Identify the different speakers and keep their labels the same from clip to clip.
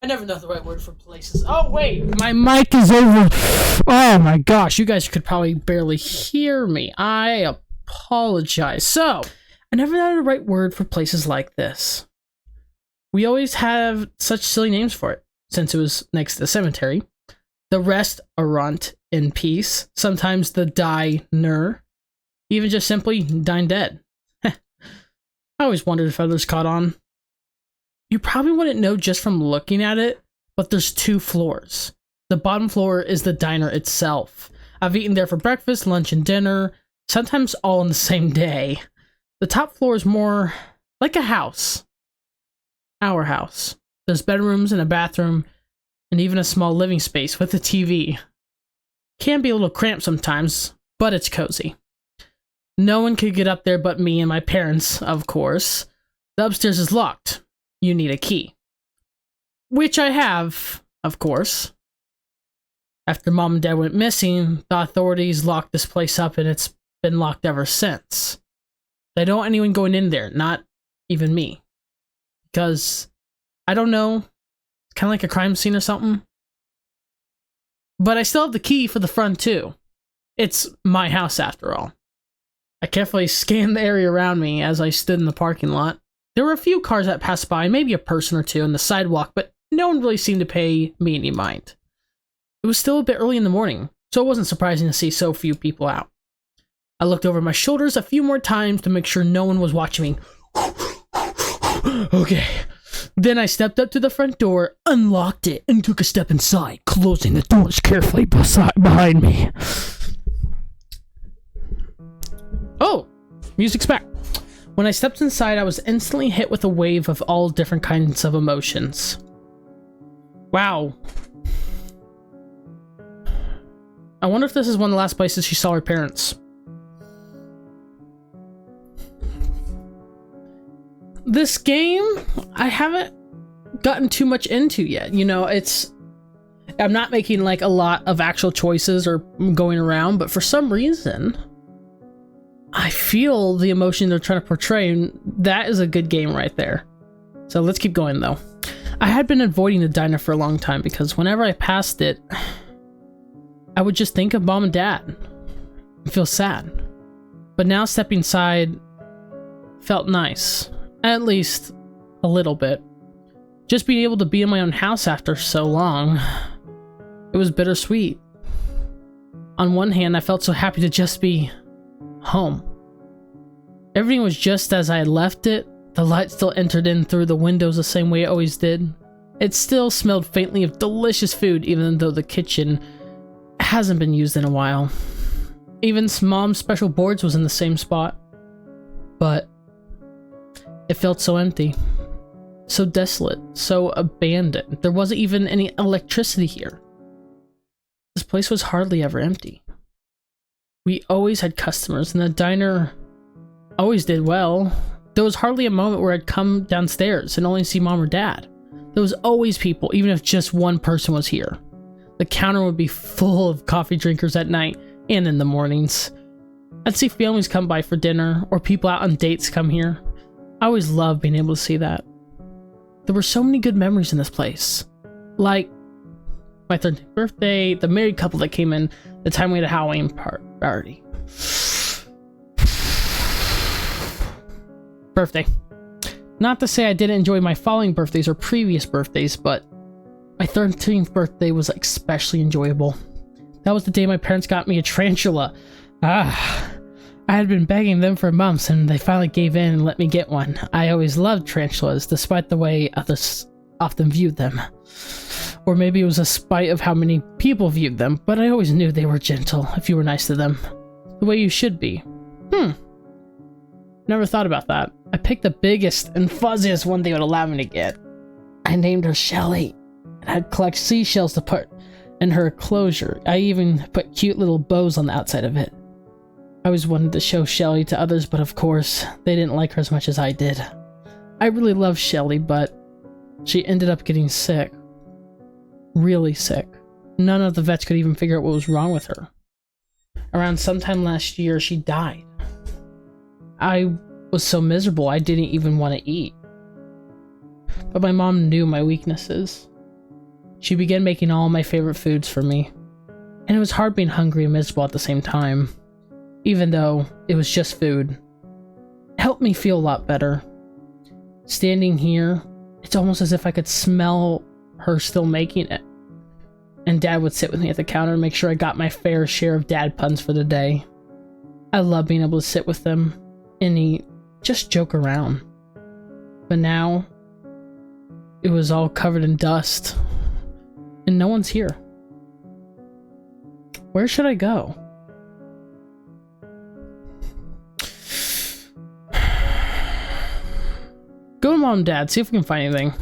Speaker 1: I never know the right word for places. Oh, wait. My mic is over. Oh, my gosh. You guys could probably barely hear me. I apologize. So, I never know the right word for places like this. We always have such silly names for it, since it was next to the cemetery. The restaurant in peace. Sometimes the diner. Even just simply dine dead. I always wondered if others caught on. You probably wouldn't know just from looking at it, but there's 2 floors. The bottom floor is the diner itself. I've eaten there for breakfast, lunch, and dinner, sometimes all in the same day. The top floor is more like a house. Our house. There's bedrooms and a bathroom, and even a small living space with a TV. Can be a little cramped sometimes, but it's cozy. No one could get up there but me and my parents, of course. The upstairs is locked. You need a key. Which I have, of course. After Mom and Dad went missing, the authorities locked this place up and it's been locked ever since. They don't want anyone going in there, not even me. Because, I don't know, it's kind of like a crime scene or something. But I still have the key for the front too. It's my house after all. I carefully scanned the area around me as I stood in the parking lot. There were a few cars that passed by, maybe a person or two on the sidewalk, but no one really seemed to pay me any mind. It was still a bit early in the morning, so it wasn't surprising to see so few people out. I looked over my shoulders a few more times to make sure no one was watching me. Okay. Then I stepped up to the front door, unlocked it, and took a step inside, closing the doors carefully behind me. Oh, music's back. When I stepped inside, I was instantly hit with a wave of all different kinds of emotions. Wow. I wonder if this is one of the last places she saw her parents. This game, I haven't gotten too much into yet. You know, I'm not making like a lot of actual choices or going around, but for some reason, I feel the emotion they're trying to portray, and that is a good game right there. So let's keep going though. I had been avoiding the diner for a long time because whenever I passed it, I would just think of Mom and Dad and feel sad. But now stepping inside felt nice, at least a little bit. Just being able to be in my own house after so long, it was bittersweet. On one hand, I felt so happy to just be home. Everything was just as I had left it. The light still entered in through the windows the same way it always did. It still smelled faintly of delicious food, even though the kitchen hasn't been used in a while. Even Mom's special boards was in the same spot. But it felt so empty. So desolate. So abandoned. There wasn't even any electricity here. This place was hardly ever empty. We always had customers, and the diner always did well. There was hardly a moment where I'd come downstairs and only see Mom or Dad. There was always people, even if just one person was here. The counter would be full of coffee drinkers at night and in the mornings. I'd see families come by for dinner, or people out on dates come here. I always loved being able to see that. There were so many good memories in this place. Like my 13th birthday, the married couple that came in, the time we had a Halloween party. Birthday. Not to say I didn't enjoy my following birthdays or previous birthdays, but my 13th birthday was especially enjoyable. That was the day my parents got me a tarantula. I had been begging them for months, and they finally gave in and let me get one. I always loved tarantulas, despite the way others often viewed them. Or maybe it was a spite of how many people viewed them, but I always knew they were gentle if you were nice to them. The way you should be. Never thought about that. I picked the biggest and fuzziest one they would allow me to get. I named her Shelly, and I'd collect seashells to put in her enclosure. I even put cute little bows on the outside of it. I always wanted to show Shelly to others, but of course, they didn't like her as much as I did. I really loved Shelly, but she ended up getting sick. Really sick. None of the vets could even figure out what was wrong with her. Around sometime last year, she died. I was so miserable, I didn't even want to eat. But my mom knew my weaknesses. She began making all my favorite foods for me. And it was hard being hungry and miserable at the same time. Even though it was just food. It helped me feel a lot better. Standing here, it's almost as if I could smell her still making it. And Dad would sit with me at the counter and make sure I got my fair share of dad puns for the day. I love being able to sit with them and eat, just joke around. But now, it was all covered in dust. And no one's here. Where should I go? Go to Mom and Dad, see if we can find anything.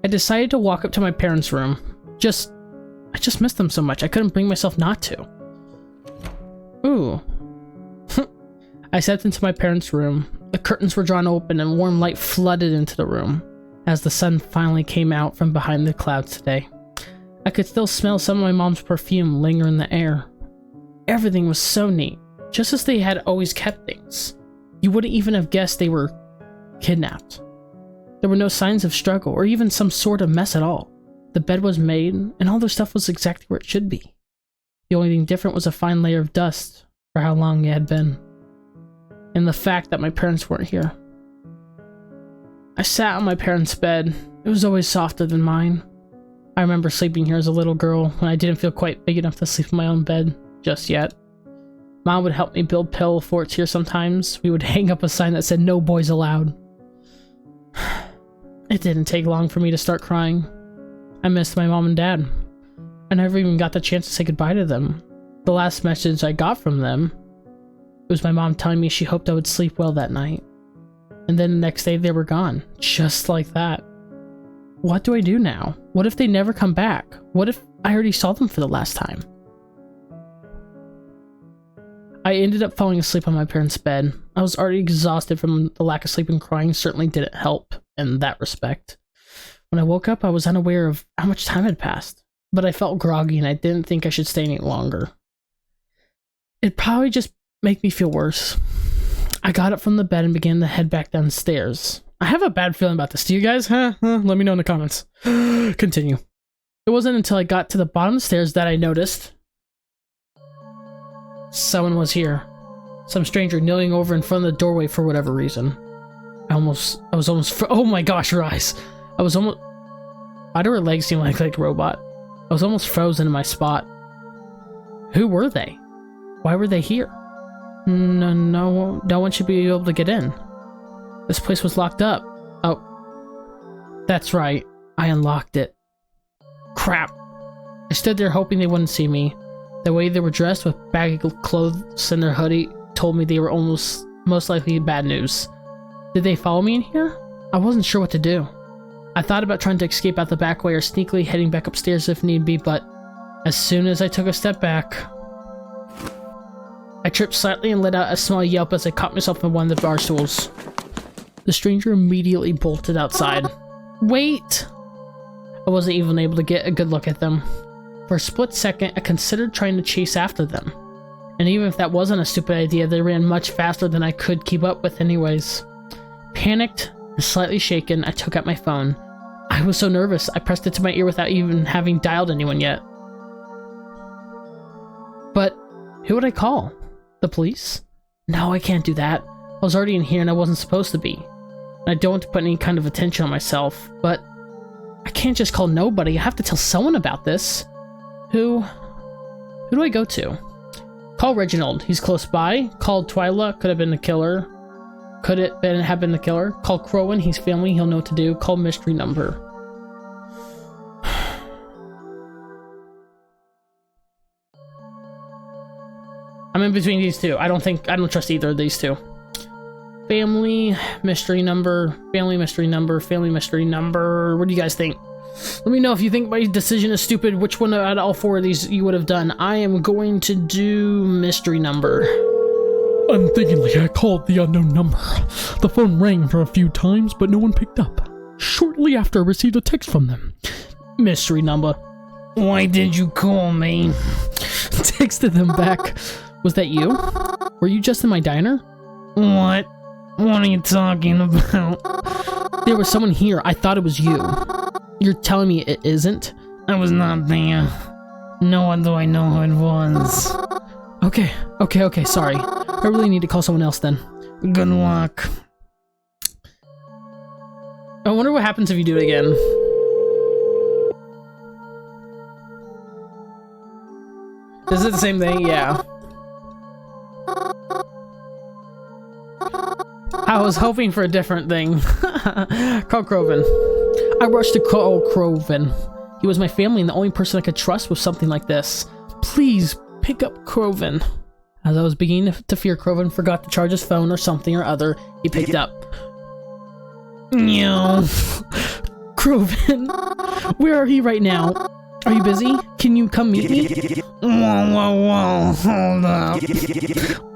Speaker 1: I decided to walk up to my parents' room. I just missed them so much, I couldn't bring myself not to. Ooh. I stepped into my parents' room. The curtains were drawn open and warm light flooded into the room as the sun finally came out from behind the clouds today. I could still smell some of my mom's perfume linger in the air. Everything was so neat, just as they had always kept things. You wouldn't even have guessed they were kidnapped. There were no signs of struggle or even some sort of mess at all. The bed was made and all their stuff was exactly where it should be. The only thing different was a fine layer of dust for how long it had been. And the fact that my parents weren't here. I sat on my parents' bed. It was always softer than mine. I remember sleeping here as a little girl when I didn't feel quite big enough to sleep in my own bed just yet. Mom would help me build pillow forts here sometimes. We would hang up a sign that said no boys allowed. It didn't take long for me to start crying. I missed my mom and dad. I never even got the chance to say goodbye to them. The last message I got from them was my mom telling me she hoped I would sleep well that night. And then the next day they were gone, just like that. What do I do now? What if they never come back? What if I already saw them for the last time? I ended up falling asleep on my parents' bed. I was already exhausted from the lack of sleep, and crying certainly didn't help in that respect. When I woke up, I was unaware of how much time had passed, but I felt groggy and I didn't think I should stay any longer. It'd probably just make me feel worse. I got up from the bed and began to head back downstairs. I have a bad feeling about this. Do you guys? Let me know in the comments. Continue. It wasn't until I got to the bottom of the stairs that I noticed someone was here. Some stranger kneeling over in front of the doorway for whatever reason. I was almost oh my gosh, her eyes. Why do her legs seem like a robot? I was almost frozen in my spot. Who were they? Why were they here? No one should be able to get in. This place was locked up. Oh, that's right. I unlocked it. Crap. I stood there hoping they wouldn't see me. The way they were dressed with baggy clothes and their hoodie told me they were most likely bad news. Did they follow me in here? I wasn't sure what to do. I thought about trying to escape out the back way or sneakily heading back upstairs if need be, but as soon as I took a step back, I tripped slightly and let out a small yelp as I caught myself in one of the bar stools. The stranger immediately bolted outside. Wait! I wasn't even able to get a good look at them. For a split second, I considered trying to chase after them. And even if that wasn't a stupid idea, they ran much faster than I could keep up with anyways. Panicked and slightly shaken, I took out my phone. I was so nervous, I pressed it to my ear without even having dialed anyone yet. But who would I call? The police? No, I can't do that. I was already in here and I wasn't supposed to be. And I don't want to put any kind of attention on myself, but I can't just call nobody. I have to tell someone about this. Who do I go to? Call Reginald. He's close by. Call Twyla. Could have been the killer. Could it have been the killer? Call Crowan. He's family. He'll know what to do. Call mystery number. I'm in between these two. I don't trust either of these two. Family, mystery number, family, mystery number, family, mystery number. What do you guys think? Let me know if you think my decision is stupid. Which one out of all four of these you would have done? I am going to do mystery number.
Speaker 2: Unthinkingly, I called the unknown number. The phone rang for a few times, but no one picked up. Shortly after, I received a text from them.
Speaker 1: Mystery number. Why did you call me?
Speaker 2: Texted them back.
Speaker 1: Was that you? Were you just in my diner?
Speaker 3: What? What are you talking about?
Speaker 1: There was someone here. I thought it was you. You're telling me it isn't?
Speaker 3: I was not there. No one do I know who it was.
Speaker 1: Okay, sorry. I really need to call someone else then.
Speaker 3: Good luck.
Speaker 1: I wonder what happens if you do it again. Is it the same thing? Yeah. I was hoping for a different thing. Call Kroven. I rushed to call Kroven. He was my family and the only person I could trust with something like this. Please pick up Kroven. As I was beginning to fear Kroven forgot to charge his phone or something or other, he picked up.
Speaker 3: No.
Speaker 1: Kroven, where are you right now? Are you busy? Can you come meet me?
Speaker 3: Whoa, hold up.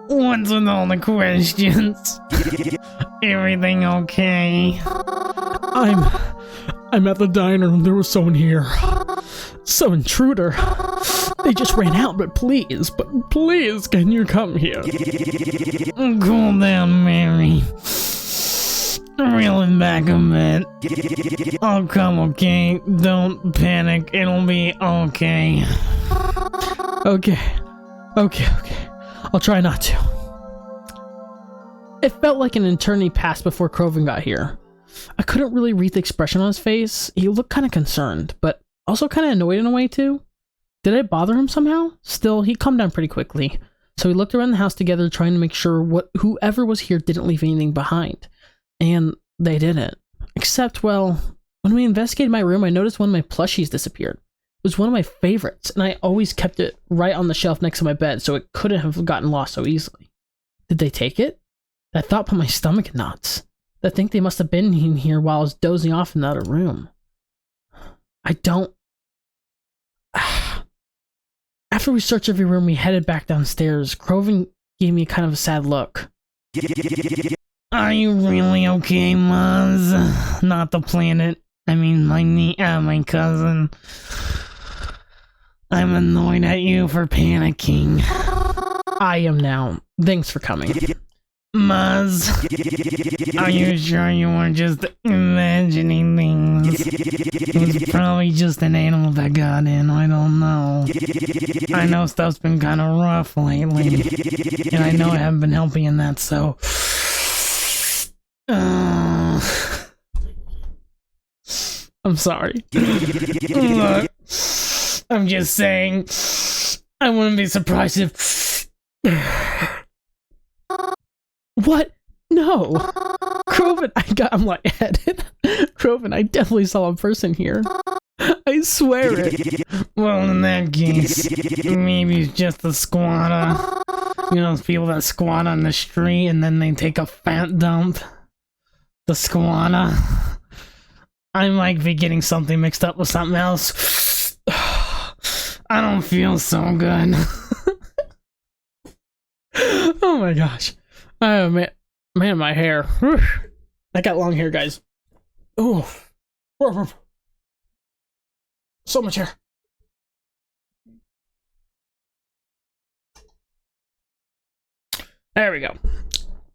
Speaker 3: What's with all the questions? Everything okay?
Speaker 2: I'm at the diner and there was someone here. Some intruder. They just ran out, but please, can you come here?
Speaker 3: Cool down, Mary. Reel it back a bit. I'll come, okay? Don't panic. It'll be okay.
Speaker 1: Okay. I'll try not to. It felt like an eternity passed before Kroven got here. I couldn't really read the expression on his face. He looked kind of concerned, but also kind of annoyed in a way too. Did I bother him somehow? Still, he calmed down pretty quickly. So we looked around the house together trying to make sure whoever was here didn't leave anything behind. And they didn't. Except, well, when we investigated my room, I noticed one of my plushies disappeared. It was one of my favorites, and I always kept it right on the shelf next to my bed, so it couldn't have gotten lost so easily. Did they take it? That thought put my stomach in knots. I think they must have been in here while I was dozing off in the other room. After we searched every room, we headed back downstairs. Kroven gave me kind of a sad look.
Speaker 3: Are you really okay, Muzz? Not the planet. I mean, my cousin. I'm annoyed at you for panicking.
Speaker 1: I am now. Thanks for coming.
Speaker 3: Muzz, are you sure you weren't just imagining things? It was probably just an animal that got in, I don't know. I know stuff's been kind of rough lately, and I know I haven't been helping in that, so...
Speaker 1: I'm sorry.
Speaker 3: Look, I'm just saying, I wouldn't be surprised if...
Speaker 1: What? No! Kroven, I'm lightheaded. Kroven, I definitely saw a person here. I swear it.
Speaker 3: Well, in that case, maybe it's just a squatter. You know, those people that squat on the street and then they take a fat dump. The squatter. I might be getting something mixed up with something else. I don't feel so good.
Speaker 1: Oh my gosh. Oh man, my hair. I got long hair, guys. Oh, so much hair. There we go.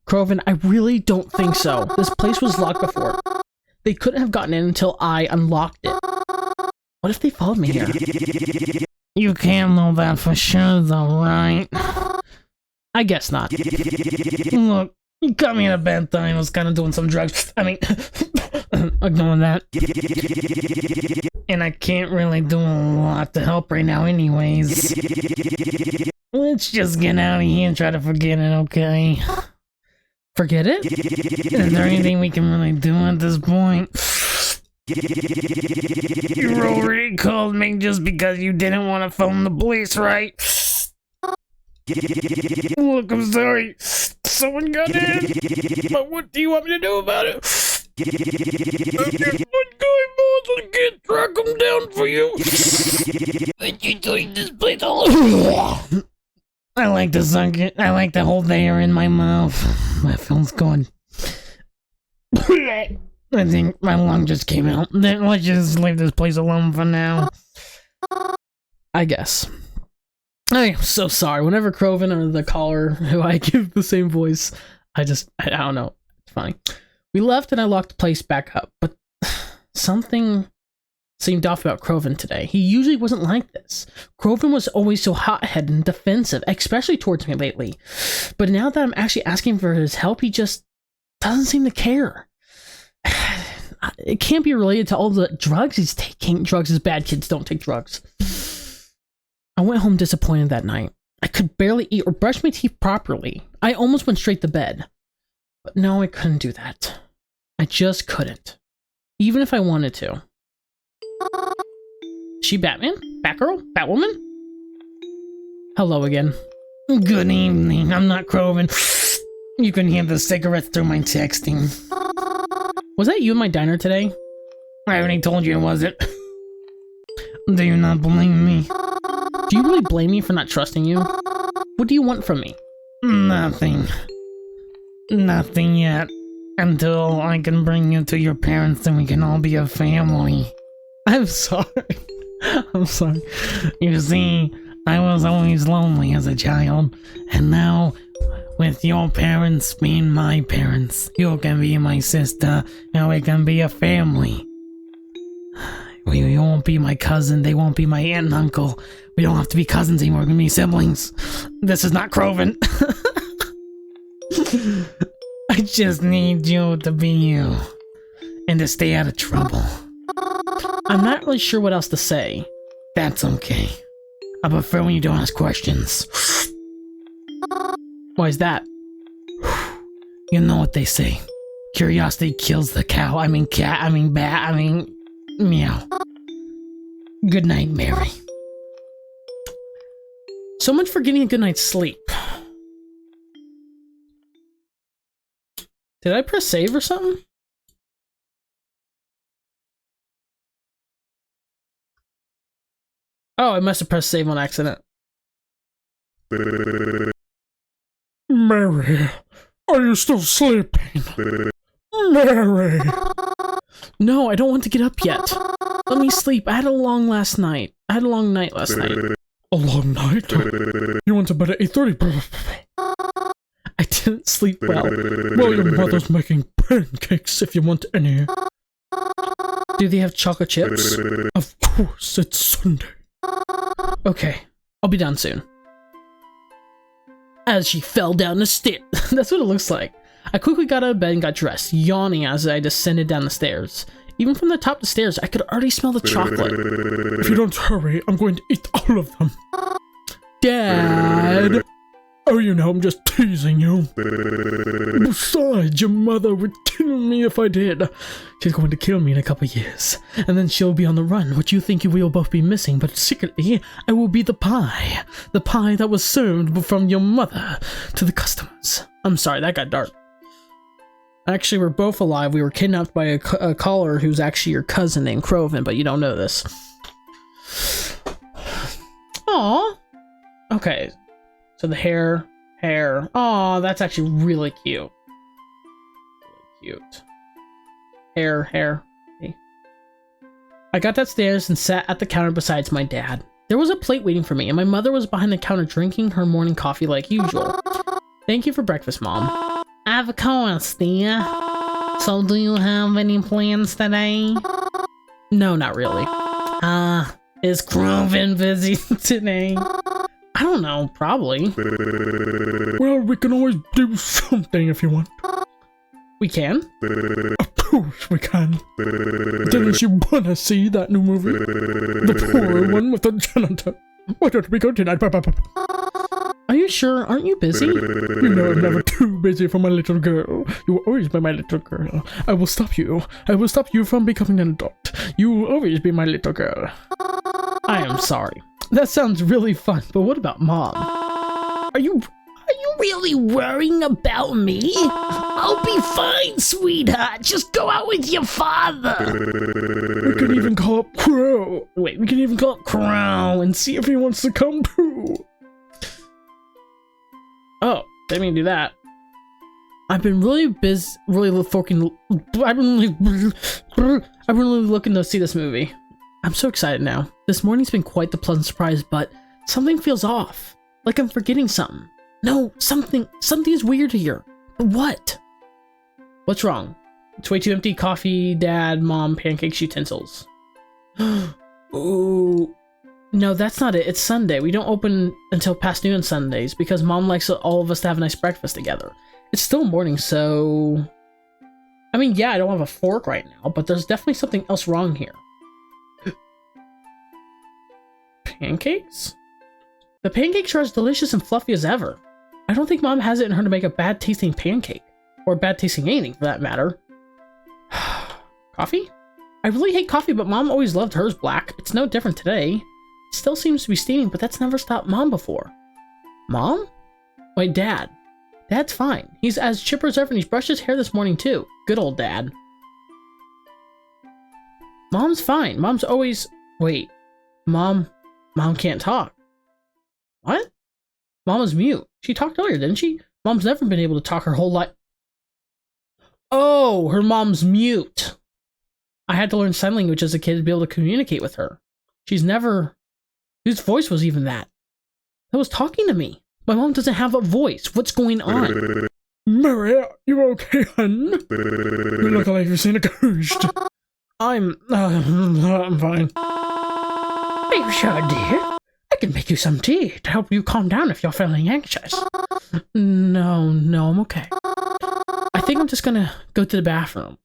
Speaker 1: Kroven, I really don't think so. This place was locked before. They couldn't have gotten in until I unlocked it. What if they followed me here?
Speaker 3: You can't know that for sure, though, right?
Speaker 1: I guess not.
Speaker 3: Look, you got me in a bad time. I was kind of doing some drugs. I mean, ignoring that. And I can't really do a lot to help right now anyways. Let's just get out of here and try to forget it, okay?
Speaker 1: Forget it?
Speaker 3: Is there anything we can really do at this point? You already called me just because you didn't want to phone the police, right? Look, I'm sorry. Someone got in. But what do you want me to do about it? I'm just one guy, boss. I can't track him down for you. But you doing this place all over. I like to suck it. I like to hold the air in my mouth. That feels good. I think my lung just came out. Then let's just leave this place alone for now.
Speaker 1: I guess. I am so sorry. Whenever Kroven or the caller who I give the same voice, I don't know. It's funny. We left and I locked the place back up, but something seemed off about Kroven today. He usually wasn't like this. Kroven was always so hot-headed and defensive, especially towards me lately. But now that I'm actually asking for his help, he just doesn't seem to care. It can't be related to all the drugs he's taking. Drugs is bad. Kids don't take drugs. I went home disappointed that night. I could barely eat or brush my teeth properly. I almost went straight to bed. But no, I couldn't do that. I just couldn't. Even if I wanted to. She Batman? Batgirl? Batwoman? Hello again.
Speaker 3: Good evening. I'm not Kroven. You can hear the cigarettes through my texting.
Speaker 1: Was that you in my diner today?
Speaker 3: I already told you it wasn't. Do you not believe me?
Speaker 1: Do you really blame me for not trusting you? What do you want from me?
Speaker 3: Nothing. Nothing yet. Until I can bring you to your parents and we can all be a family.
Speaker 1: I'm sorry. I'm sorry.
Speaker 3: You see, I was always lonely as a child, and now, with your parents being my parents, you can be my sister, and we can be a family. You won't be my cousin, they won't be my aunt and uncle. We don't have to be cousins anymore, we're gonna be siblings. This is not Kroven. I just need you to be you, and to stay out of trouble.
Speaker 1: I'm not really sure what else to say.
Speaker 3: That's okay. I prefer when you don't ask questions.
Speaker 1: Why is that?
Speaker 3: You know what they say. Curiosity kills the cow. I mean cat, I mean bat, I mean meow. Good night, Mary.
Speaker 1: So much for getting a good night's sleep. Did I press save or something? Oh, I must have pressed save on accident.
Speaker 2: Mary, are you still sleeping? Mary!
Speaker 1: No, I don't want to get up yet. Let me sleep. I had a long night last night.
Speaker 2: A long night? You went to bed at 8:30.
Speaker 1: I didn't sleep well.
Speaker 2: Well, your mother's making pancakes if you want any.
Speaker 1: Do they have chocolate chips?
Speaker 2: Of course, it's Sunday.
Speaker 1: Okay, I'll be down soon. As she fell down the stairs. That's what it looks like. I quickly got out of bed and got dressed, yawning as I descended down the stairs. Even from the top of the stairs, I could already smell the chocolate.
Speaker 2: If you don't hurry, I'm going to eat all of them.
Speaker 1: Dad!
Speaker 2: Oh, you know, I'm just teasing you. Besides, your mother would kill me if I did. She's going to kill me in a couple years, and then she'll be on the run, which you think you will both be missing, but secretly, I will be the pie. The pie that was served from your mother to the customers.
Speaker 1: I'm sorry, that got dark. Actually, we're both alive. We were kidnapped by a caller who's actually your cousin named Kroven, but you don't know this. Aww. Okay. So the hair. Aw, that's actually really cute. Really cute. Hair. Okay. I got downstairs and sat at the counter beside my dad. There was a plate waiting for me, and my mother was behind the counter drinking her morning coffee like usual. Thank you for breakfast, Mom. Of course, dear. So do you have any plans today? No, not really. Is Kroven busy today? I don't know, probably.
Speaker 2: Well, we can always do something if you want.
Speaker 1: We can?
Speaker 2: Of course we can. Didn't you want to see that new movie? The poor one with the janitor. Why don't we go tonight?
Speaker 1: Are you sure? Aren't you busy?
Speaker 2: You know I'm never too busy for my little girl. You will always be my little girl. I will stop you. I will stop you from becoming an adult. You will always be my little girl.
Speaker 1: I am sorry. That sounds really fun, but what about Mom? Are you really worrying about me? I'll be fine, sweetheart. Just go out with your father.
Speaker 2: We can even call up Crow.
Speaker 1: Wait, we can even call up Crow
Speaker 2: and see if he wants to come too.
Speaker 1: Oh, didn't mean to do that. I've been really busy, I've been really looking to see this movie. I'm so excited now. This morning's been quite the pleasant surprise, but something feels off. Like I'm forgetting something. No, something is weird here. But what? What's wrong? It's way too empty. Coffee, Dad, Mom, pancakes, utensils. Ooh. No, that's not it. It's Sunday. We don't open until past noon on Sundays because Mom likes all of us to have a nice breakfast together. It's still morning, so... I mean, yeah, I don't have a fork right now, but there's definitely something else wrong here. Pancakes? The pancakes are as delicious and fluffy as ever. I don't think Mom has it in her to make a bad-tasting pancake. Or bad-tasting anything, for that matter. Coffee? I really hate coffee, but Mom always loved hers black. It's no different today. It still seems to be steaming, but that's never stopped Mom before. Mom? Wait, Dad. Dad's fine. He's as chipper as ever, and he's brushed his hair this morning, too. Good old Dad. Mom's fine. Mom's always... Wait. Mom can't talk. What? Mom is mute. She talked earlier, didn't she? Mom's never been able to talk her whole life. Oh, her mom's mute. I had to learn sign language as a kid to be able to communicate with her. She's never... Whose voice was even that? That was talking to me. My mom doesn't have a voice. What's going on?
Speaker 2: Mary, you okay, hun? You look like you've seen a ghost.
Speaker 1: I'm fine.
Speaker 3: Are you sure, dear? I can make you some tea to help you calm down if you're feeling anxious.
Speaker 1: No, I'm okay. I think I'm just gonna go to the bathroom.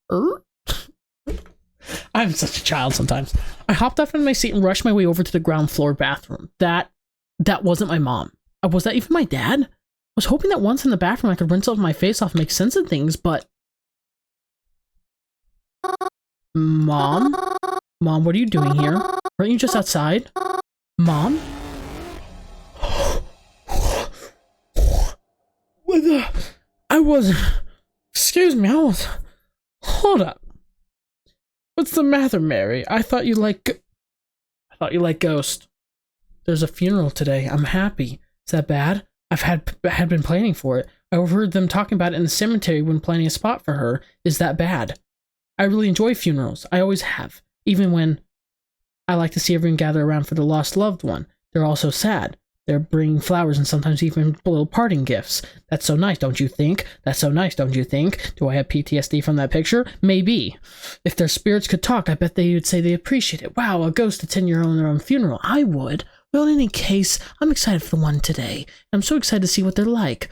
Speaker 1: I'm such a child sometimes. I hopped off in my seat and rushed my way over to the ground floor bathroom. That wasn't my mom. Was that even my dad? I was hoping that once in the bathroom I could rinse off my face off and make sense of things, but... Mom? Mom, what are you doing here? Weren't you just outside? Mom? Excuse me, hold up. What's the matter, Mary? I thought you liked Ghost. There's a funeral today. I'm happy. Is that bad? I had been planning for it. I overheard them talking about it in the cemetery when planning a spot for her. Is that bad? I really enjoy funerals. I always have. Even when I like to see everyone gather around for the lost loved one. They're all so sad. They're bringing flowers and sometimes even little parting gifts. That's so nice, don't you think? That's so nice, don't you think? Do I have PTSD from that picture? Maybe. If their spirits could talk, I bet they would say they appreciate it. Wow, a ghost attend their own funeral. I would. Well, in any case, I'm excited for the one today. I'm so excited to see what they're like.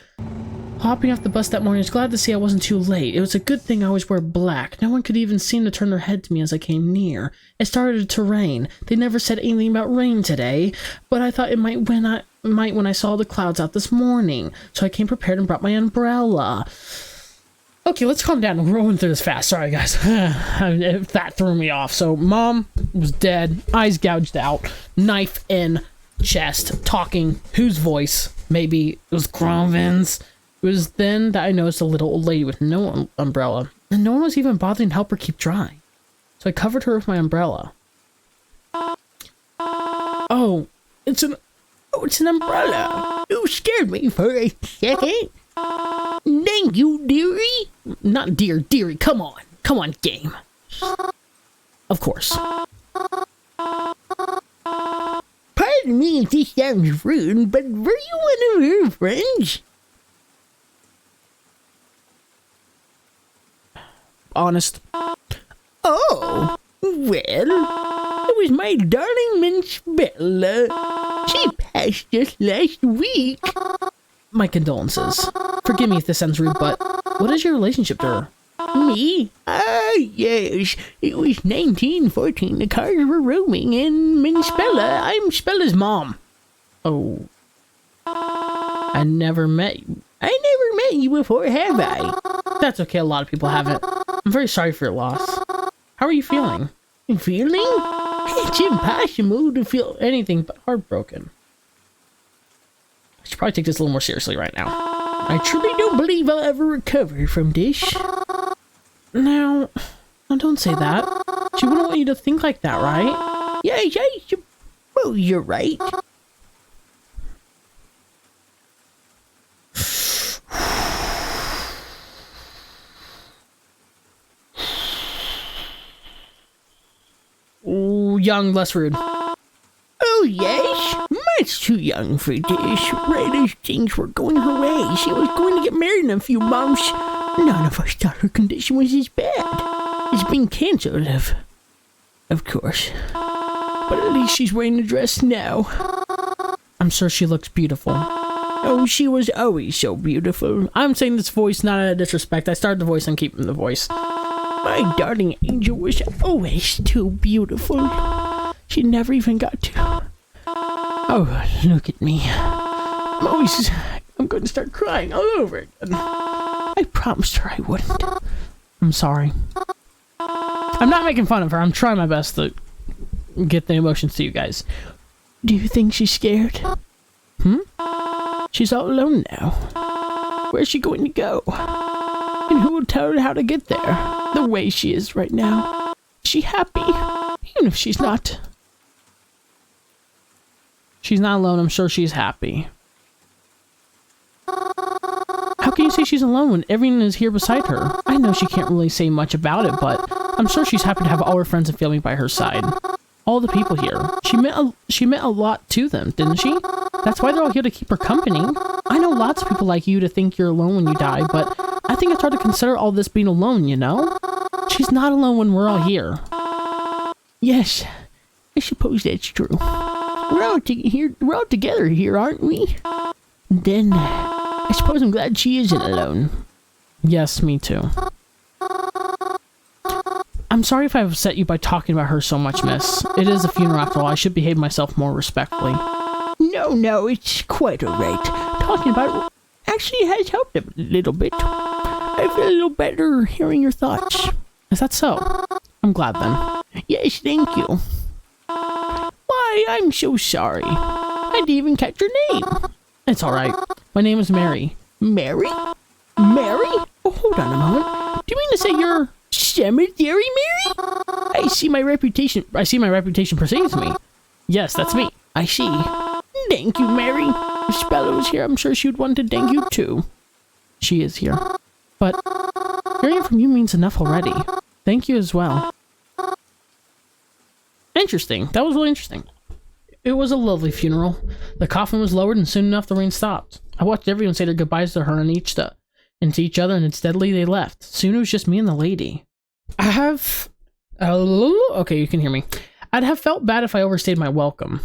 Speaker 1: Hopping off the bus that morning, I was glad to see I wasn't too late. It was a good thing I always wear black. No one could even seem to turn their head to me as I came near. It started to rain. They never said anything about rain today, but I thought it might when I saw the clouds out this morning. So I came prepared and brought my umbrella. Okay, let's calm down. We're rolling through this fast. Sorry, guys. That threw me off. So, Mom was dead, eyes gouged out, knife in chest, talking. Whose voice? Maybe it was Grovin's. It was then that I noticed a little old lady with no umbrella, and no one was even bothering to help her keep dry. So I covered her with my umbrella. Oh, it's an umbrella.
Speaker 3: You scared me for a second. Thank you, dearie.
Speaker 1: Not dearie. Come on, game. Of course.
Speaker 3: Pardon me if this sounds rude, but were you one of her friends?
Speaker 1: Honest.
Speaker 3: Oh, well, it was my darling Miss Bella. She passed just last week.
Speaker 1: My condolences. Forgive me if this sounds rude, but what is your relationship to her?
Speaker 3: Me? Yes. It was 1914. The cars were roaming, and Miss Bella, I'm Bella's mom.
Speaker 1: Oh. I never met you.
Speaker 3: I never met you before, have I?
Speaker 1: That's okay, a lot of people haven't. I'm very sorry for your loss. How are you feeling?
Speaker 3: Feeling? It's impossible to feel
Speaker 1: anything but heartbroken. I should probably take this a little more seriously right now.
Speaker 3: I truly don't believe I'll ever recover from this.
Speaker 1: Now, don't say that. She wouldn't want you to think like that, right?
Speaker 3: Yes, well, you're right.
Speaker 1: Ooh, young, less rude.
Speaker 3: Oh, yes. Much too young for this. Right as things were going her way, she was going to get married in a few months. None of us thought her condition was as bad. It's been cancelled, of course.
Speaker 2: but at least she's wearing a dress now.
Speaker 1: I'm sure she looks beautiful.
Speaker 2: Oh, she was always so beautiful.
Speaker 1: I'm saying this voice not out of disrespect. I started the voice and keeping the voice.
Speaker 2: My darling angel was always too beautiful. She never even got to. Oh, look at me. I'm going to start crying all over again. I promised her I wouldn't.
Speaker 1: I'm sorry. I'm not making fun of her. I'm trying my best to get the emotions to you guys.
Speaker 2: Do you think she's scared? She's all alone now. Where's she going to go? And who will tell her how to get there? The way she is right now. Is she happy? Even if she's not.
Speaker 1: She's not alone. I'm sure she's happy. How can you say she's alone when everyone is here beside her? I know she can't really say much about it, but I'm sure she's happy to have all her friends and family by her side. All the people here. She meant a lot to them, didn't she? That's why they're all here to keep her company. I know lots of people like you to think you're alone when you die, but I think it's hard to consider all this being alone, you know? She's not alone when we're all here.
Speaker 2: Yes, I suppose that's true. We're all together here, aren't we? Then, I suppose I'm glad she isn't alone.
Speaker 1: Yes, me too. I'm sorry if I've upset you by talking about her so much, miss. It is a funeral after all. I should behave myself more respectfully.
Speaker 2: No, it's quite alright. Talking about it actually has helped a little bit. I feel a little better hearing your thoughts.
Speaker 1: Is that so? I'm glad then.
Speaker 2: Yes, thank you. Why, I'm so sorry. I didn't even catch your name.
Speaker 1: It's alright. My name is Mary.
Speaker 2: Mary? Mary? Oh, hold on a moment. Do you mean to say you're Cemetery Mary? I see my reputation
Speaker 1: precedes me. Yes, that's me.
Speaker 2: I see. Thank you, Mary. If Spella was here, I'm sure she would want to thank you too.
Speaker 1: She is here. But hearing it from you means enough already. Thank you as well. Interesting. That was really interesting. It was a lovely funeral. The coffin was lowered and soon enough the rain stopped. I watched everyone say their goodbyes to her and to each other, and steadily they left. Soon it was just me and the lady. Okay, you can hear me. I'd have felt bad if I overstayed my welcome.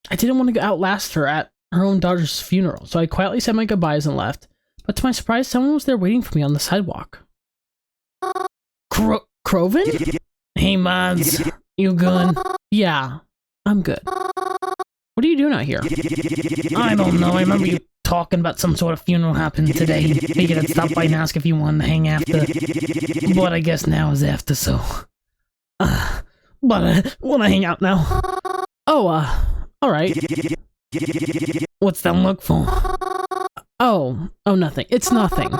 Speaker 1: I didn't want to outlast her at her own daughter's funeral, so I quietly said my goodbyes and left. But to my surprise, someone was there waiting for me on the sidewalk. Kroven?
Speaker 3: Hey, Mons. You good?
Speaker 1: Yeah, I'm good. What are you doing out here?
Speaker 3: I don't know. I remember you talking about some sort of funeral happening today. Figured I'd stop by and ask if you wanted to hang after. But I guess now is after, so... wanna hang out now.
Speaker 1: Oh, alright.
Speaker 3: What's that look for?
Speaker 1: Oh, nothing. It's nothing.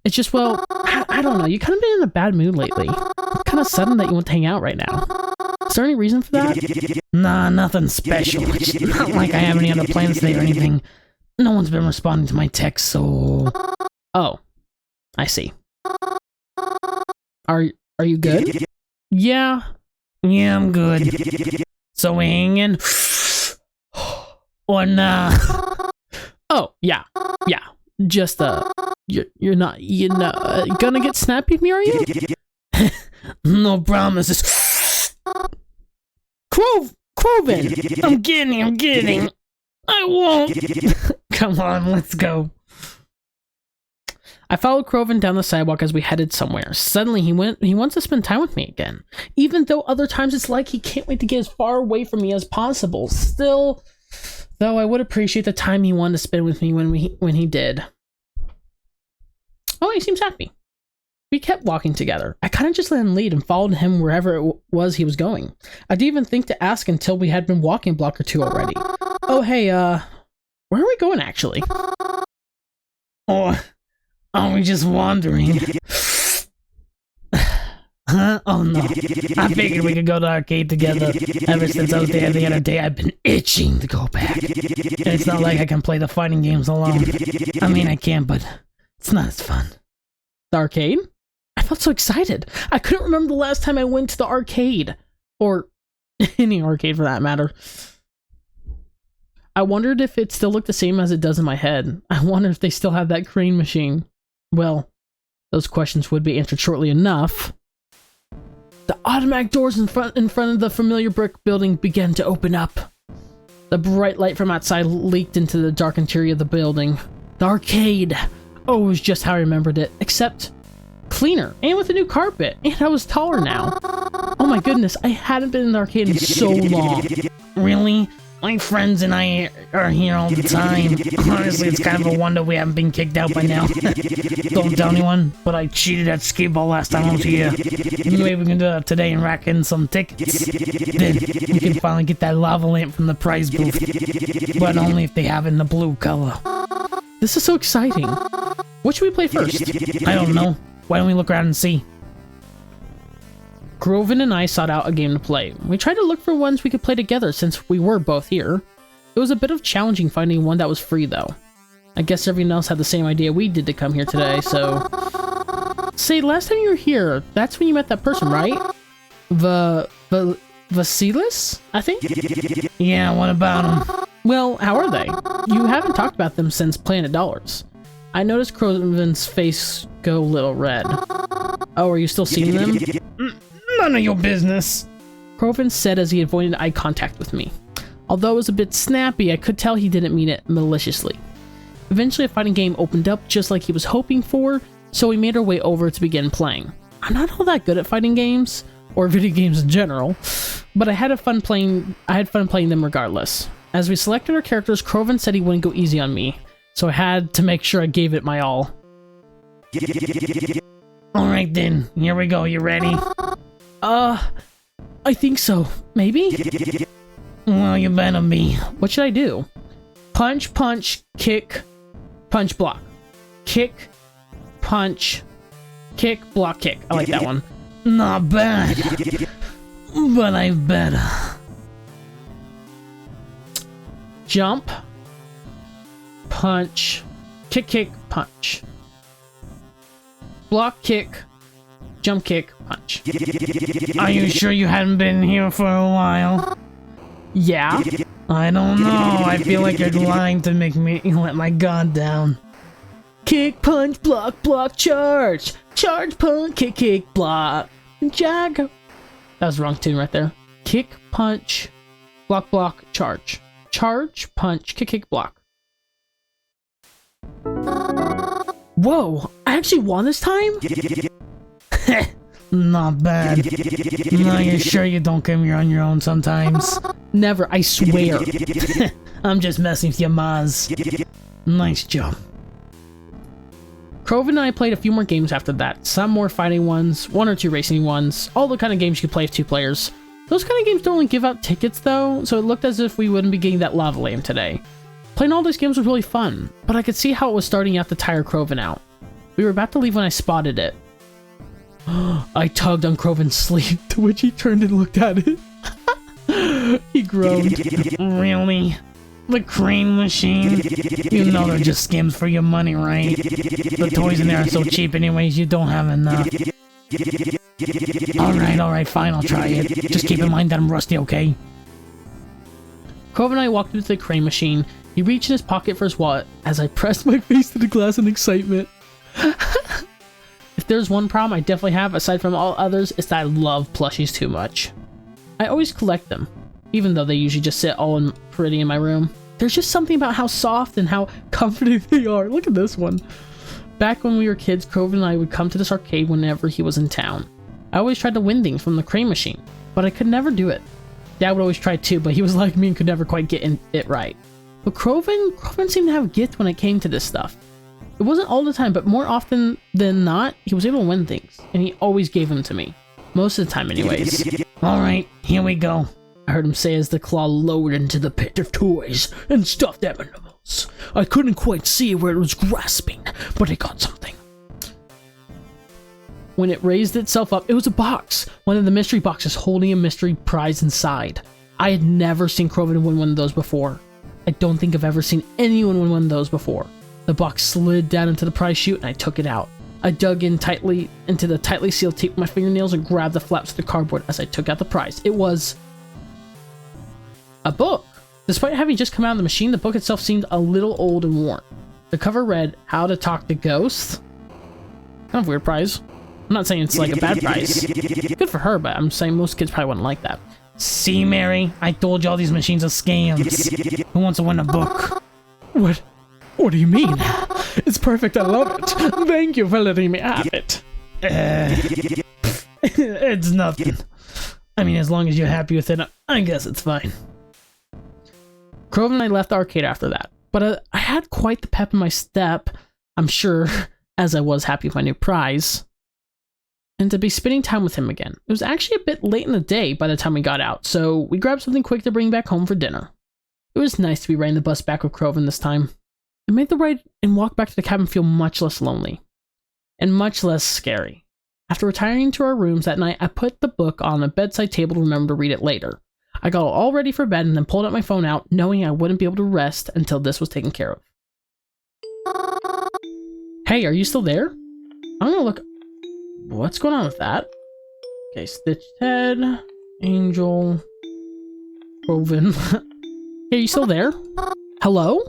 Speaker 1: It's just, well, I don't know. You kind of been in a bad mood lately. It's kind of sudden that you want to hang out right now. Is there any reason for that?
Speaker 3: Nah, nothing special. It's not like I have any other plans today or anything. No one's been responding to my texts, so...
Speaker 1: Oh, I see. Are you good?
Speaker 3: Yeah, I'm good. So we hanging? Or nah?
Speaker 1: Oh, yeah. Just, you're not gonna get snappy at me, are you?
Speaker 3: No promises.
Speaker 1: Kroven!
Speaker 3: I'm kidding. I won't. Come on, let's go.
Speaker 1: I followed Kroven down the sidewalk as we headed somewhere. Suddenly, he wants to spend time with me again. Even though other times it's like he can't wait to get as far away from me as possible. Still, though, I would appreciate the time he wanted to spend with me when he did. Oh, he seems happy. We kept walking together. I kind of just let him lead and followed him wherever it was he was going. I didn't even think to ask until we had been walking a block or two already. Oh, hey, where are we going actually?
Speaker 3: Or are we just wandering? Huh? Oh no. I figured we could go to the arcade together. Ever since I was there the other day, I've been itching to go back. It's not like I can play the fighting games alone. I mean, I can, but it's not as fun.
Speaker 1: The arcade? I felt so excited. I couldn't remember the last time I went to the arcade. Or any arcade for that matter. I wondered if it still looked the same as it does in my head. I wonder if they still have that crane machine. Well, those questions would be answered shortly enough. The automatic doors in front of the familiar brick building began to open up. The bright light from outside leaked into the dark interior of the building. The arcade! Oh, it was just how I remembered it, except cleaner, and with a new carpet, and I was taller now. Oh my goodness, I hadn't been in the arcade in so long.
Speaker 3: Really? My friends and I are here all the time. Honestly, it's kind of a wonder we haven't been kicked out by now. Don't tell anyone, but I cheated at skee-ball last time I was here. Maybe we can do that today and rack in some tickets. Then we can finally get that lava lamp from the prize booth. But only if they have it in the blue color.
Speaker 1: This is so exciting. What should we play first?
Speaker 3: I don't know. Why don't we look around and see?
Speaker 1: Groven and I sought out a game to play. We tried to look for ones we could play together since we were both here. It was a bit of challenging finding one that was free though. I guess everyone else had the same idea we did to come here today, so... Say, last time you were here, that's when you met that person, right? Vasilis, I think?
Speaker 3: Yeah, what about them?
Speaker 1: Well, how are they? You haven't talked about them since Planet Dollars. I noticed Groven's face go a little red. Oh, are you still seeing them?
Speaker 3: None of your business.
Speaker 1: Groven said as he avoided eye contact with me. Although it was a bit snappy, I could tell he didn't mean it maliciously. Eventually a fighting game opened up just like he was hoping for, so we made our way over to begin playing. I'm not all that good at fighting games, or video games in general, but I had fun playing them regardless. As we selected our characters, Groven said he wouldn't go easy on me, so I had to make sure I gave it my all.
Speaker 3: Alright then, here we go, you ready?
Speaker 1: I think so. Maybe?
Speaker 3: Well, you better be.
Speaker 1: What should I do? Punch, punch, kick, punch, block. Kick, punch, kick, block, kick. I like that one.
Speaker 3: Not bad. But I better.
Speaker 1: Jump, punch, kick, kick, punch. Block, kick, jump, kick, punch.
Speaker 3: Are you sure you hadn't been here for a while?
Speaker 1: Yeah?
Speaker 3: I don't know. I feel like you're lying to make me let my guard down.
Speaker 1: Kick, punch, block, block, charge. Charge, punch, kick, kick, block. Jag. That was the wrong tune right there. Kick, punch, block, block, charge. Charge, punch, kick, kick, block. Whoa, I actually won this time?
Speaker 3: Not bad. Now you're sure you don't come here on your own sometimes?
Speaker 1: Never, I swear.
Speaker 3: I'm just messing with your Maz. Nice job.
Speaker 1: Groven and I played a few more games after that. Some more fighting ones, one or two racing ones, all the kind of games you could play with 2 players. Those kind of games don't really give out tickets though, so it looked as if we wouldn't be getting that lava lamp today. Playing all these games was really fun, but I could see how it was starting out to tire Groven out. We were about to leave when I spotted it. I tugged on Groven's sleeve, to which he turned and looked at it. He groaned.
Speaker 3: Really? The crane machine? You know they're just skims for your money, right? The toys in there are so cheap anyways, you don't have enough. Alright, fine, I'll try it. Just keep in mind that I'm rusty, okay?
Speaker 1: Groven and I walked into the crane machine. He reached in his pocket for his wallet as I pressed my face to the glass in excitement. If there's one problem I definitely have, aside from all others, it's that I love plushies too much. I always collect them, even though they usually just sit all pretty in my room. There's just something about how soft and how comforting they are. Look at this one. Back when we were kids, Groven and I would come to this arcade whenever he was in town. I always tried to win things from the crane machine, but I could never do it. Dad would always try too, but he was like me and could never quite get it right. But Groven seemed to have a gift when it came to this stuff. It wasn't all the time, but more often than not, he was able to win things, and he always gave them to me. Most of the time anyways.
Speaker 3: Alright, here we go.
Speaker 1: I heard him say as the claw lowered into the pit of toys and stuffed animals. I couldn't quite see where it was grasping, but it got something. When it raised itself up, it was a box. One of the mystery boxes holding a mystery prize inside. I had never seen Groven win one of those before. I don't think I've ever seen anyone win one of those before. The box slid down into the prize chute and I took it out. I dug in tightly into the tightly sealed tape with my fingernails and grabbed the flaps of the cardboard as I took out the prize. It was a book. Despite having just come out of the machine, the book itself seemed a little old and worn. The cover read, How to Talk to Ghosts. Kind of weird prize. I'm not saying it's like a bad prize. Good for her, but I'm saying most kids probably wouldn't like that.
Speaker 3: See, Mary? I told you all these machines are scams. Who wants to win a book?
Speaker 2: What do you mean? It's perfect, I love it. Thank you for letting me have it.
Speaker 3: It's nothing. I mean, as long as you're happy with it, I guess it's fine.
Speaker 1: Crove and I left the arcade after that, but I had quite the pep in my step, I'm sure, as I was happy with my new prize, and to be spending time with him again. It was actually a bit late in the day by the time we got out, so we grabbed something quick to bring back home for dinner. It was nice to be riding the bus back with Croven this time. It made the ride and walk back to the cabin feel much less lonely, and much less scary. After retiring to our rooms that night, I put the book on a bedside table to remember to read it later. I got all ready for bed and then pulled out my phone out, knowing I wouldn't be able to rest until this was taken care of. Hey, are you still there? I'm gonna look. What's going on with that? Okay, Stitched Head, Angel, Croven. Hey, are you still there? Hello?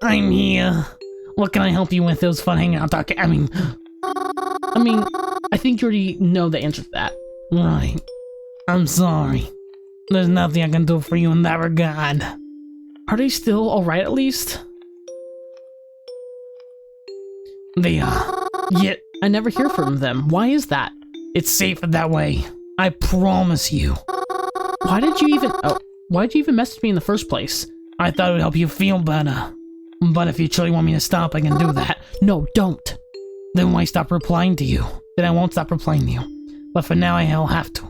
Speaker 3: I'm here. What can I help you with? It was fun hanging out talking. I mean,
Speaker 1: I think you already know the answer to that.
Speaker 3: right. I'm sorry. There's nothing I can do for you in that regard.
Speaker 1: Are they still alright at least?
Speaker 3: They are.
Speaker 1: Yet, I never hear from them. Why is that?
Speaker 3: It's safer that way. I promise you.
Speaker 1: Why did you even message me in the first place?
Speaker 3: I thought it would help you feel better. But if you truly want me to stop, I can do that.
Speaker 1: No, don't.
Speaker 3: Then why stop replying to you? Then I won't stop replying to you. But for now, I'll have to.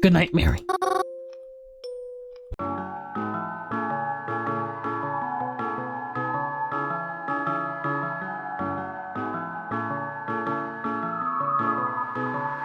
Speaker 3: Good night, Mary.